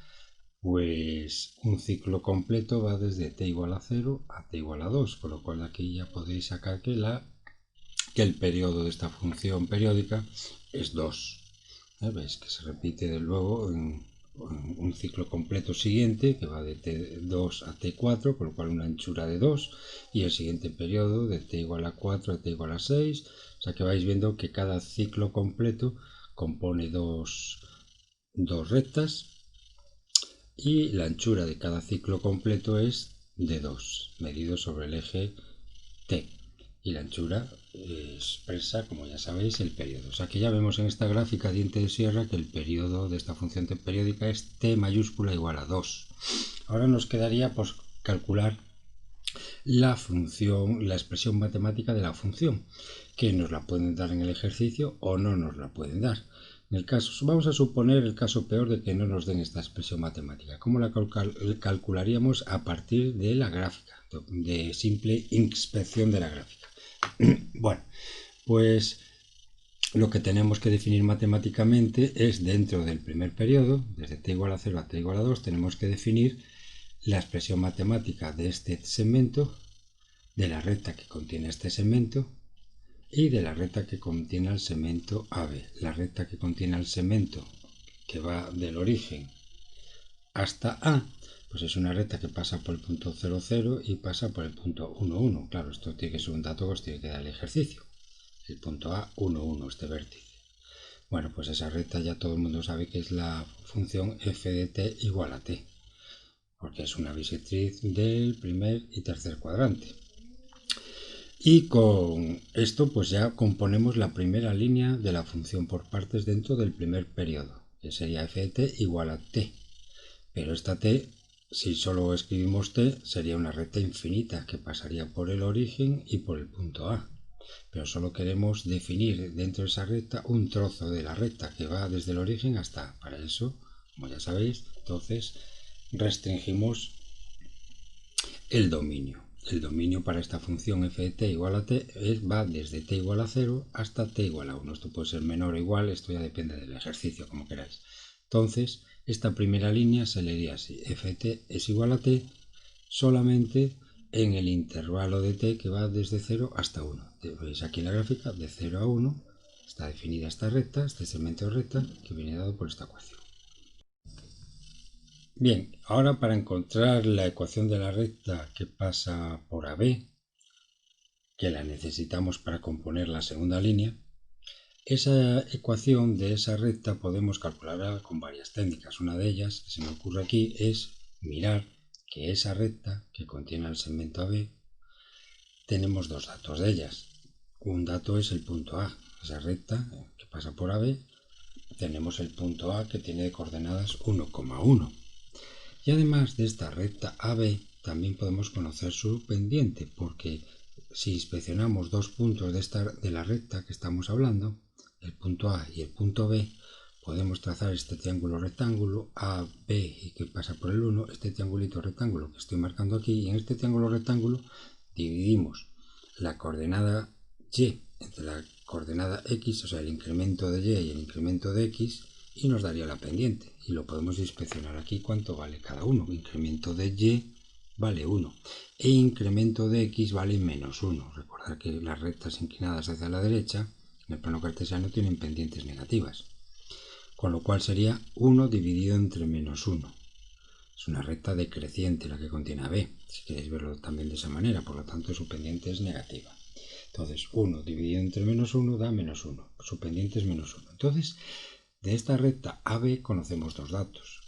pues un ciclo completo va desde t igual a 0 a t igual a 2, con lo cual aquí ya podéis sacar que el periodo de esta función periódica es 2. ¿Veis que se repite de luego en un ciclo completo siguiente que va de t2 a t4, con lo cual una anchura de 2, y el siguiente periodo de t igual a 4 a t igual a 6, o sea que vais viendo que cada ciclo completo compone dos rectas y la anchura de cada ciclo completo es de 2, medido sobre el eje t, y la anchura expresa, como ya sabéis, el periodo. O sea que ya vemos en esta gráfica diente de sierra que el periodo de esta función periódica es t mayúscula igual a 2. Ahora nos quedaría pues calcular la expresión matemática de la función, que nos la pueden dar en el ejercicio o no nos la pueden dar. En el caso, vamos a suponer el caso peor de que no nos den esta expresión matemática. ¿Cómo la calcularíamos? A partir de la gráfica. de simple inspección de la gráfica. Bueno, pues lo que tenemos que definir matemáticamente es dentro del primer periodo, desde t igual a 0 a t igual a 2, tenemos que definir la expresión matemática de este segmento, de la recta que contiene este segmento y de la recta que contiene el segmento AB. La recta que contiene el segmento que va del origen hasta A, pues es una recta que pasa por el punto 0, 0 y pasa por el punto 1, 1. Claro, esto tiene que ser un dato que os tiene que dar el ejercicio. El punto A, 1, 1, este vértice. Bueno, pues esa recta ya todo el mundo sabe que es la función f de t igual a t, porque es una bisectriz del primer y tercer cuadrante. Y con esto pues ya componemos la primera línea de la función por partes dentro del primer periodo, que sería f de t igual a t. Pero esta t, si solo escribimos t, sería una recta infinita que pasaría por el origen y por el punto A. Pero solo queremos definir dentro de esa recta un trozo de la recta que va desde el origen hasta A. Para eso, como ya sabéis, entonces restringimos el dominio. El dominio para esta función f de t igual a t va desde t igual a 0 hasta t igual a 1. Esto puede ser menor o igual, esto ya depende del ejercicio, como queráis. Entonces, esta primera línea se leería así: f de t es igual a t solamente en el intervalo de t que va desde 0 hasta 1. Veis aquí en la gráfica, de 0 a 1 está definida esta recta, este segmento de recta que viene dado por esta ecuación. Bien, ahora para encontrar la ecuación de la recta que pasa por AB, que la necesitamos para componer la segunda línea, esa ecuación de esa recta podemos calcularla con varias técnicas. Una de ellas que se me ocurre aquí es mirar que esa recta que contiene el segmento AB, tenemos dos datos de ellas. Un dato es el punto A, esa recta que pasa por AB, tenemos el punto A que tiene coordenadas 1,1. Y además de esta recta AB, también podemos conocer su pendiente, porque si inspeccionamos dos puntos de la recta que estamos hablando, el punto A y el punto B, podemos trazar este triángulo rectángulo AB y que pasa por el 1, este triangulito rectángulo que estoy marcando aquí, y en este triángulo rectángulo dividimos la coordenada Y entre la coordenada X, o sea el incremento de Y y el incremento de X, y nos daría la pendiente, y lo podemos inspeccionar aquí cuánto vale cada uno. Incremento de Y vale 1 e incremento de X vale menos 1. Recordad que las rectas inclinadas hacia la derecha en el plano cartesiano tienen pendientes negativas, con lo cual sería 1 dividido entre menos 1. Es una recta decreciente la que contiene AB, si queréis verlo también de esa manera, por lo tanto su pendiente es negativa. Entonces 1 dividido entre menos 1 da menos 1, su pendiente es menos 1. Entonces, de esta recta AB conocemos dos datos: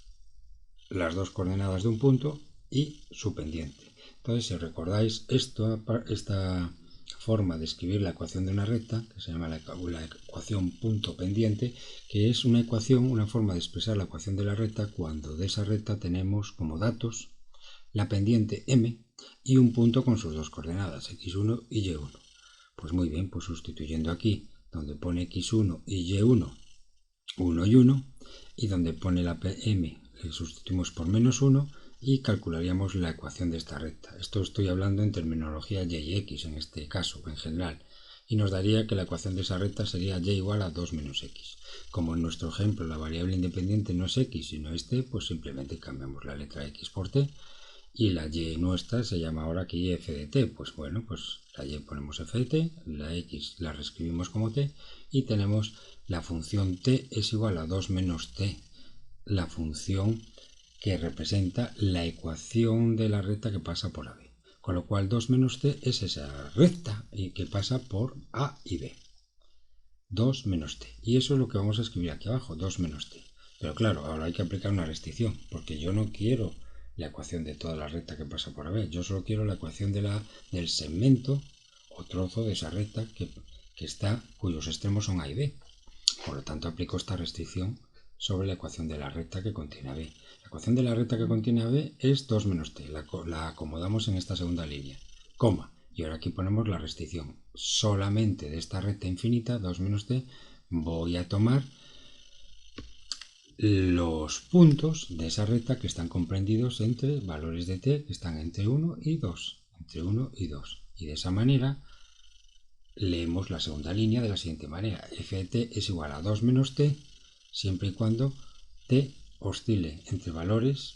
las dos coordenadas de un punto y su pendiente. Entonces, si recordáis esta forma de escribir la ecuación de una recta, que se llama la ecuación punto pendiente, que es una ecuación, una forma de expresar la ecuación de la recta cuando de esa recta tenemos como datos la pendiente m y un punto con sus dos coordenadas, x1 y y1. Pues muy bien, pues sustituyendo aquí donde pone x1 y y1, 1 y 1, y donde pone la m le sustituimos por menos 1 y calcularíamos la ecuación de esta recta. Esto estoy hablando en terminología y y x en este caso, en general, y nos daría que la ecuación de esa recta sería y igual a 2 menos x. Como en nuestro ejemplo la variable independiente no es x sino es t, pues simplemente cambiamos la letra x por t, y la y nuestra se llama ahora aquí f de t. Pues bueno, pues la y ponemos f de t, la x la reescribimos como t y tenemos la función t es igual a 2 menos t, la función que representa la ecuación de la recta que pasa por AB. Con lo cual 2 menos t es esa recta y que pasa por A y B. 2 menos t. Y eso es lo que vamos a escribir aquí abajo, 2 menos t. Pero claro, ahora hay que aplicar una restricción, porque yo no quiero la ecuación de toda la recta que pasa por AB. Yo solo quiero la ecuación del segmento o trozo de esa recta cuyos extremos son A y B. Por lo tanto, aplico esta restricción sobre la ecuación de la recta que contiene AB. La ecuación de la recta que contiene AB es 2 menos t. La acomodamos en esta segunda línea, coma. Y ahora aquí ponemos la restricción. Solamente de esta recta infinita, 2 menos t, voy a tomar los puntos de esa recta que están comprendidos entre valores de t que están entre 1 y 2. entre 1 y 2. Y de esa manera leemos la segunda línea de la siguiente manera. f de t es igual a 2 menos t siempre y cuando t oscile entre valores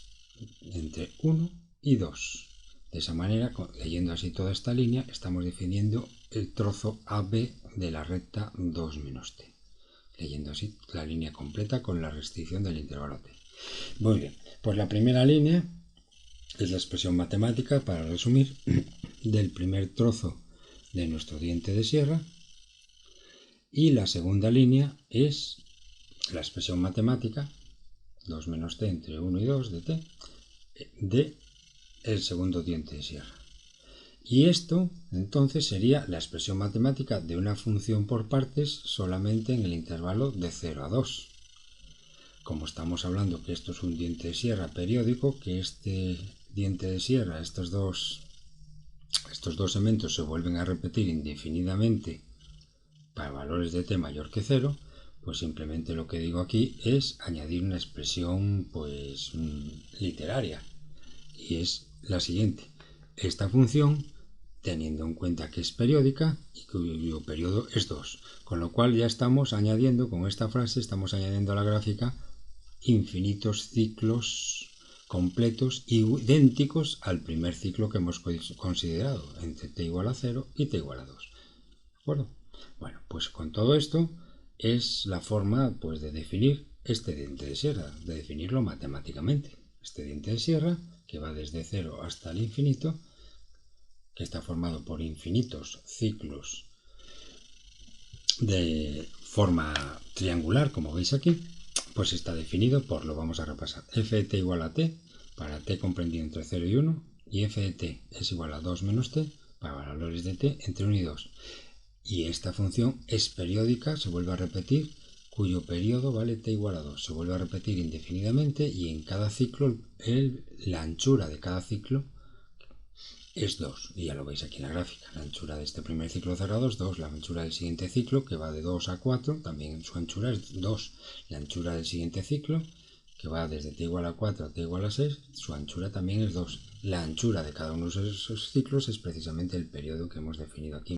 entre 1 y 2. De esa manera, leyendo así toda esta línea, estamos definiendo el trozo AB de la recta 2 menos t. Leyendo así la línea completa con la restricción del intervalo t. Muy bien, pues la primera línea es la expresión matemática, para resumir, del primer trozo de nuestro diente de sierra, y la segunda línea es la expresión matemática 2 menos t entre 1 y 2 de t de el segundo diente de sierra. Y esto entonces sería la expresión matemática de una función por partes solamente en el intervalo de 0 a 2. Como estamos hablando que esto es un diente de sierra periódico, que este diente de sierra, estos dos segmentos se vuelven a repetir indefinidamente para valores de t mayor que 0, pues simplemente lo que digo aquí es añadir una expresión pues literaria, y es la siguiente. Esta función, teniendo en cuenta que es periódica y cuyo periodo es 2, con lo cual ya estamos añadiendo, con esta frase estamos añadiendo a la gráfica infinitos ciclos completos idénticos al primer ciclo que hemos considerado, entre t igual a 0 y t igual a 2. ¿De acuerdo? Bueno, pues con todo esto es la forma pues de definir este diente de sierra, de definirlo matemáticamente. Este diente de sierra, que va desde 0 hasta el infinito, que está formado por infinitos ciclos de forma triangular, como veis aquí, pues está definido por, lo vamos a repasar, f de t igual a t para t comprendido entre 0 y 1, y f de t es igual a 2 menos t para valores de t entre 1 y 2. Y esta función es periódica, se vuelve a repetir, cuyo periodo vale t igual a 2. Se vuelve a repetir indefinidamente y en cada ciclo la anchura de cada ciclo es 2. Y ya lo veis aquí en la gráfica. La anchura de este primer ciclo cerrado es 2. La anchura del siguiente ciclo, que va de 2 a 4, también su anchura es 2. La anchura del siguiente ciclo, que va desde t igual a 4 a t igual a 6, su anchura también es 2. La anchura de cada uno de esos ciclos es precisamente el periodo que hemos definido aquí.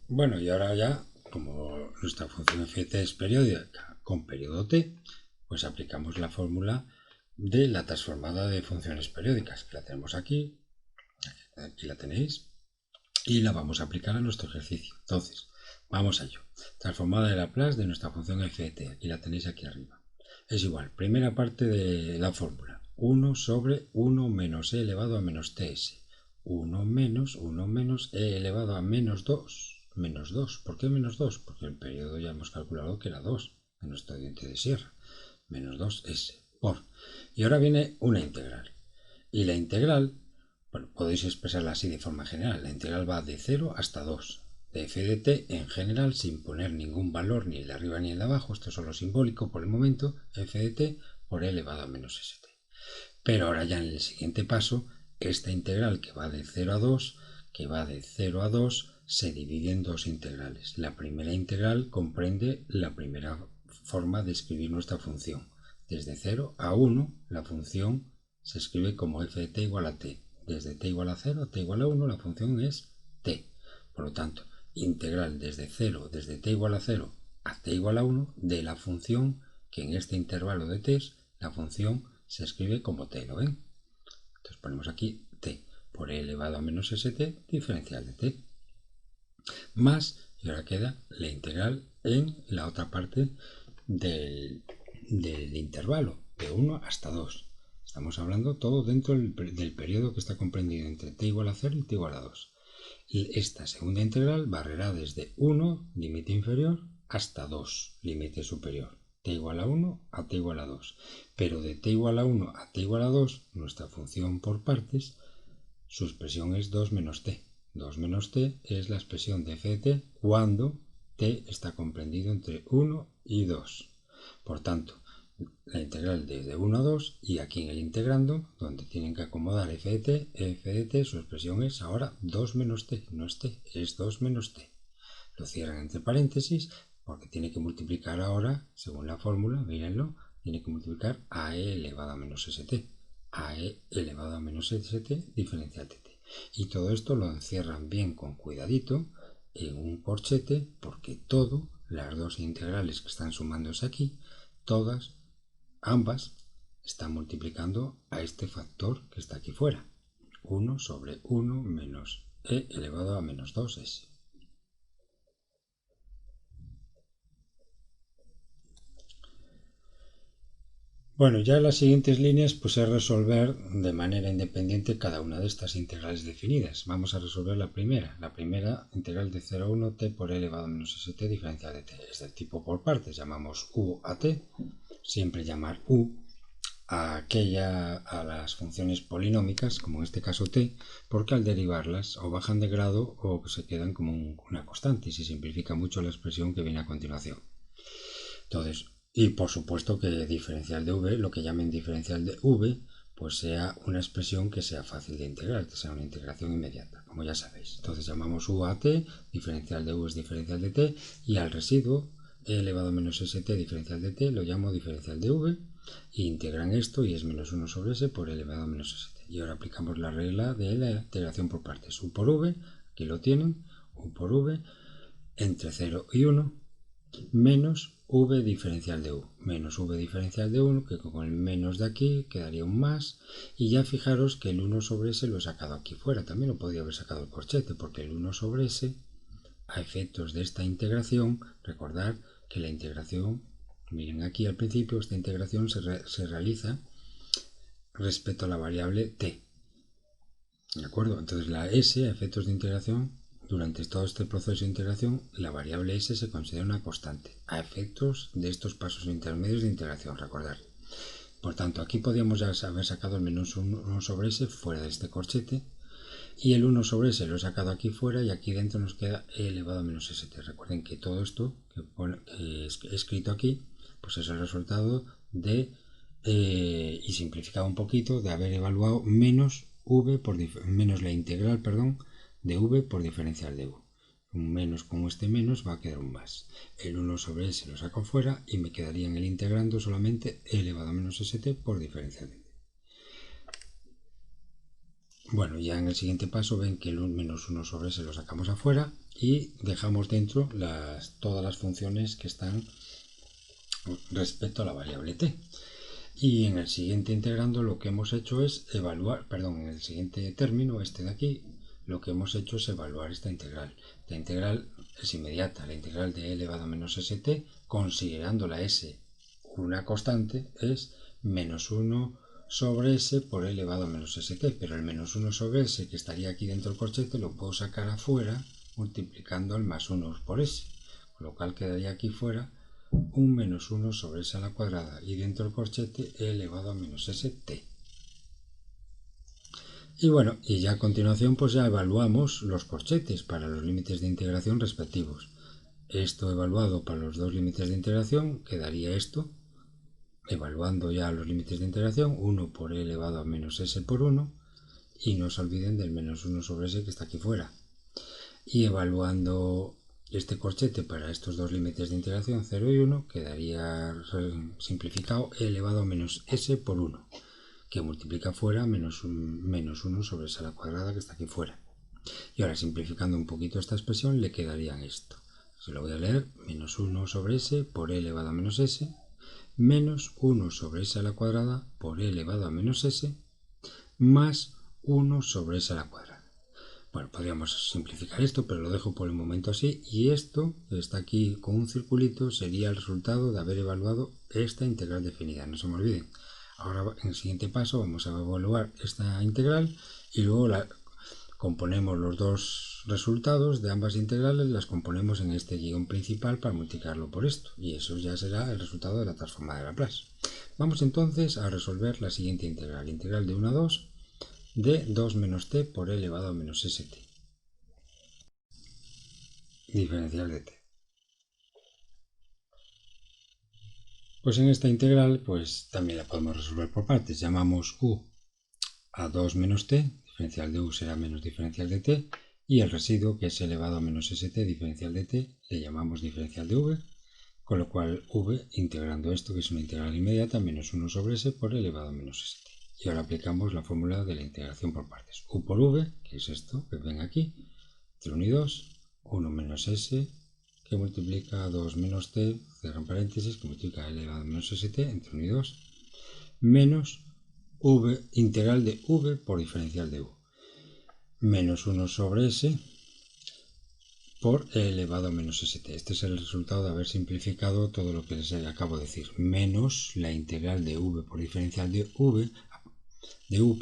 Bueno, y ahora ya, como nuestra función f de t es periódica con periodo t, pues aplicamos la fórmula de la transformada de funciones periódicas, que la tenemos aquí la tenéis, y la vamos a aplicar a nuestro ejercicio. Entonces, vamos a ello. Transformada de Laplace de nuestra función f de t, aquí la tenéis aquí arriba. Es igual, primera parte de la fórmula, 1 sobre 1 menos e elevado a menos ts. 1 menos e elevado a menos 2. Menos 2. ¿Por qué menos 2? Porque el periodo ya hemos calculado que era 2 en nuestro diente de sierra. Menos 2s por. Y ahora viene una integral. Y la integral, bueno, podéis expresarla así de forma general. La integral va de 0 hasta 2. De f de t en general, sin poner ningún valor ni el de arriba ni el de abajo. Esto es solo simbólico por el momento. F de t por e elevado a menos st. Pero ahora ya en el siguiente paso, esta integral que va de 0 a 2, se divide en dos integrales. La primera integral comprende la primera forma de escribir nuestra función. Desde 0 a 1, la función se escribe como f de t igual a t. Desde t igual a 0 a t igual a 1, la función es t. Por lo tanto, integral desde t igual a 0 a t igual a 1 de la función que en este intervalo de t la función se escribe como t, ¿lo ven? Entonces ponemos aquí t por e elevado a menos st diferencial de t. Más, y ahora queda la integral en la otra parte del intervalo, de 1 hasta 2. Estamos hablando todo dentro del periodo que está comprendido entre t igual a 0 y t igual a 2. Y esta segunda integral barrerá desde 1, límite inferior, hasta 2, límite superior. T igual a 1 a t igual a 2. Pero de t igual a 1 a t igual a 2, nuestra función por partes, su expresión es 2 menos t. 2 menos t es la expresión de f de t cuando t está comprendido entre 1 y 2. Por tanto, la integral desde 1 a 2 y aquí en el integrando, donde tienen que acomodar f de t, su expresión es ahora 2 menos t, no es t, es 2 menos t. Lo cierran entre paréntesis porque tiene que multiplicar ahora, según la fórmula, mírenlo, tiene que multiplicar a e elevado a menos st. A e elevado a menos st diferencial de t. Y todo esto lo encierran bien con cuidadito en un corchete, porque las dos integrales que están sumándose aquí, ambas, están multiplicando a este factor que está aquí fuera. 1 sobre 1 menos e elevado a menos 2s. Bueno, ya las siguientes líneas pues es resolver de manera independiente cada una de estas integrales definidas. Vamos a resolver la primera integral de 0 a 1 t por e elevado a menos st diferencial de t. Es del tipo por partes, llamamos u a t, siempre llamar u a las funciones polinómicas, como en este caso t, porque al derivarlas o bajan de grado o se quedan como una constante y se simplifica mucho la expresión que viene a continuación. Entonces, y por supuesto que diferencial de v, lo que llamen diferencial de v, pues sea una expresión que sea fácil de integrar, que sea una integración inmediata, como ya sabéis. Entonces llamamos u a t, diferencial de u es diferencial de t, y al residuo e elevado a menos st diferencial de t lo llamo diferencial de v, y integran esto y es menos 1 sobre s por elevado a menos st. Y ahora aplicamos la regla de la integración por partes. U por v, aquí lo tienen, u por v, entre 0 y 1, menos v diferencial de u, menos v diferencial de 1, que con el menos de aquí quedaría un más, y ya fijaros que el 1 sobre s lo he sacado aquí fuera, también lo podría haber sacado el corchete, porque el 1 sobre s, a efectos de esta integración, recordad que la integración, miren aquí al principio, esta integración se realiza respecto a la variable t, ¿de acuerdo? Entonces la s, a efectos de integración, durante todo este proceso de integración, la variable s se considera una constante, a efectos de estos pasos intermedios de integración, recordar. Por tanto, aquí podríamos ya haber sacado el menos 1 sobre s fuera de este corchete, y el 1 sobre s lo he sacado aquí fuera, y aquí dentro nos queda e elevado a menos st. Recuerden que todo esto que he escrito aquí, pues es el resultado de, y simplificado un poquito, de haber evaluado menos la integral, de v por diferencial de u. Un menos con este menos va a quedar un más. El 1 sobre s lo saco fuera y me quedaría en el integrando solamente e elevado a menos st por diferencial de t. Bueno, ya en el siguiente paso ven que el menos 1 sobre s lo sacamos afuera y dejamos dentro todas las funciones que están respecto a la variable t. Y en el siguiente integrando lo que hemos hecho es evaluar, en el siguiente término, este de aquí, lo que hemos hecho es evaluar esta integral. La integral es inmediata, la integral de e elevado a menos st, considerando la s una constante, es menos 1 sobre s por e elevado a menos st, pero el menos 1 sobre s que estaría aquí dentro del corchete lo puedo sacar afuera multiplicando el más 1 por s, con lo cual quedaría aquí fuera un menos 1 sobre s a la cuadrada y dentro del corchete e elevado a menos st. Y bueno, y ya a continuación pues ya evaluamos los corchetes para los límites de integración respectivos. Esto evaluado para los dos límites de integración quedaría esto, evaluando ya los límites de integración, 1 por e elevado a menos s por 1, y no se olviden del menos 1 sobre s que está aquí fuera. Y evaluando este corchete para estos dos límites de integración 0 y 1 quedaría simplificado e elevado a menos s por 1, que multiplica fuera menos 1 sobre s a la cuadrada que está aquí fuera. Y ahora simplificando un poquito esta expresión le quedarían esto. Se lo voy a leer, menos 1 sobre s por e elevado a menos s, menos 1 sobre s a la cuadrada por e elevado a menos s, más 1 sobre s a la cuadrada. Bueno, podríamos simplificar esto, pero lo dejo por el momento así. Y esto, que está aquí con un circulito, sería el resultado de haber evaluado esta integral definida. No se me olviden. Ahora, en el siguiente paso, vamos a evaluar esta integral y luego componemos los dos resultados de ambas integrales, las componemos en este guión principal para multiplicarlo por esto. Y eso ya será el resultado de la transformada de Laplace. Vamos entonces a resolver la siguiente integral. Integral de 1 a 2 de 2 menos t por e elevado a menos st. Diferencial de t. Pues en esta integral pues también la podemos resolver por partes. Llamamos u a 2 menos t, diferencial de u será menos diferencial de t, y el residuo que es elevado a menos st, diferencial de t, le llamamos diferencial de v, con lo cual v, integrando esto, que es una integral inmediata, menos 1 sobre s por elevado a menos st. Y ahora aplicamos la fórmula de la integración por partes. U por v, que es esto que ven aquí, entre 1 y 2, 1 menos s, que multiplica 2 menos t, cierran paréntesis, que multiplica elevado a menos st, entre 1 y 2, menos v, integral de v por diferencial de u, menos 1 sobre s por e elevado a menos st. Este es el resultado de haber simplificado todo lo que les acabo de decir, menos la integral de v por diferencial de u,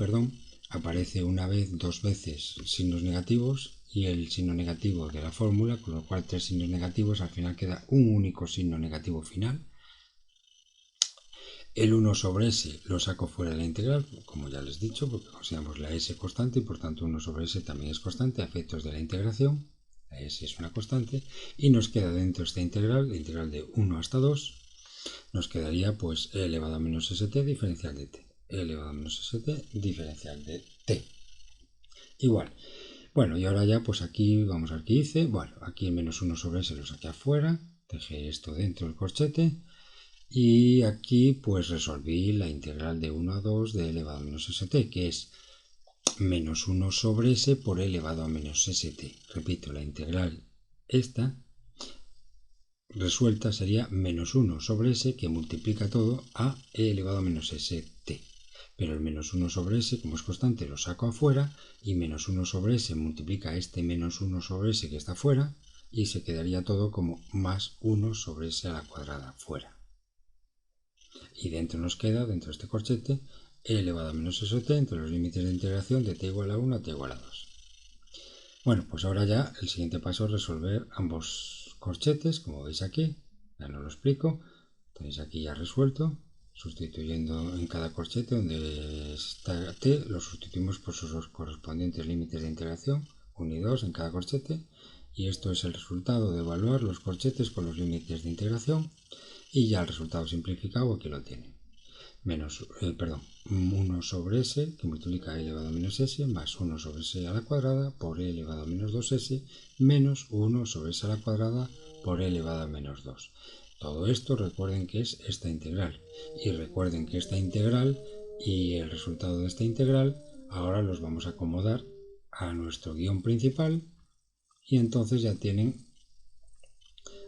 aparece una vez, dos veces signos negativos y el signo negativo de la fórmula, con lo cual tres signos negativos, al final queda un único signo negativo final. El 1 sobre s lo saco fuera de la integral, como ya les he dicho, porque consideramos la s constante y por tanto 1 sobre s también es constante a efectos de la integración. La s es una constante y nos queda dentro de esta integral, la integral de 1 hasta 2, nos quedaría pues e elevado a menos st diferencial de t. E elevado a menos st diferencial de t. Igual. Bueno, y ahora ya pues aquí vamos a ver qué hice. Bueno, aquí el menos 1 sobre s lo saqué afuera, dejé esto dentro del corchete. Y aquí pues resolví la integral de 1 a 2 de e elevado a menos st, que es menos 1 sobre s por e elevado a menos st. Repito, la integral esta resuelta sería menos 1 sobre s, que multiplica todo a e elevado a menos st. Pero el menos 1 sobre s, como es constante, lo saco afuera, y menos 1 sobre s multiplica este menos 1 sobre s que está fuera, y se quedaría todo como más 1 sobre s a la cuadrada fuera. Y dentro nos queda, dentro de este corchete, e elevado a menos st entre los límites de integración de t igual a 1 a t igual a 2. Bueno, pues ahora ya el siguiente paso es resolver ambos corchetes, como veis aquí, ya no lo explico, tenéis aquí ya resuelto, sustituyendo en cada corchete donde está t, lo sustituimos por sus correspondientes límites de integración, 1 y 2 en cada corchete, y esto es el resultado de evaluar los corchetes con los límites de integración, y ya el resultado simplificado aquí lo tienen. 1 sobre s, que multiplica e elevado a menos s, más 1 sobre s a la cuadrada por e elevado a menos 2s, menos 1 sobre s a la cuadrada por e elevado a menos 2. Todo esto recuerden que es esta integral. Y recuerden que esta integral y el resultado de esta integral ahora los vamos a acomodar a nuestro guión principal y entonces ya tienen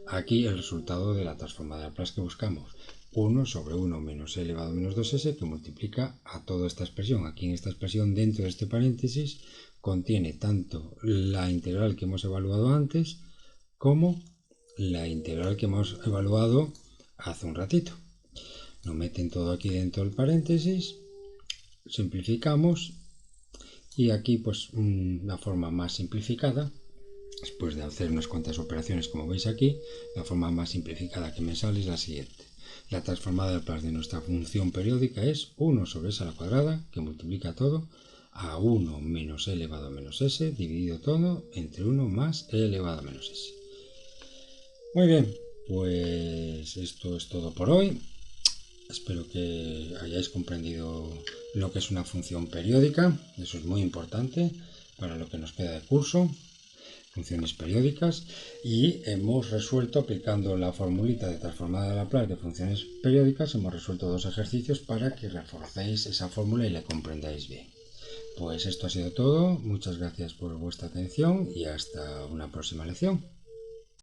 aquí el resultado de la transformada de Laplace que buscamos. 1 sobre 1 menos e elevado a menos 2s, que multiplica a toda esta expresión. Aquí en esta expresión, dentro de este paréntesis, contiene tanto la integral que hemos evaluado antes como la integral que hemos evaluado hace un ratito. Lo meten todo aquí dentro del paréntesis, simplificamos y aquí pues la forma más simplificada, después de hacer unas cuantas operaciones como veis aquí, la forma más simplificada que me sale es la siguiente. La transformada de Laplace de nuestra función periódica es 1 sobre s a la cuadrada, que multiplica todo, a 1 menos e elevado a menos s, dividido todo entre 1 más e elevado a menos s. Muy bien, pues esto es todo por hoy. Espero que hayáis comprendido lo que es una función periódica. Eso es muy importante para lo que nos queda de curso. Funciones periódicas, y hemos resuelto, aplicando la formulita de transformada de Laplace de funciones periódicas, hemos resuelto dos ejercicios para que reforcéis esa fórmula y la comprendáis bien. Pues esto ha sido todo, muchas gracias por vuestra atención y hasta una próxima lección.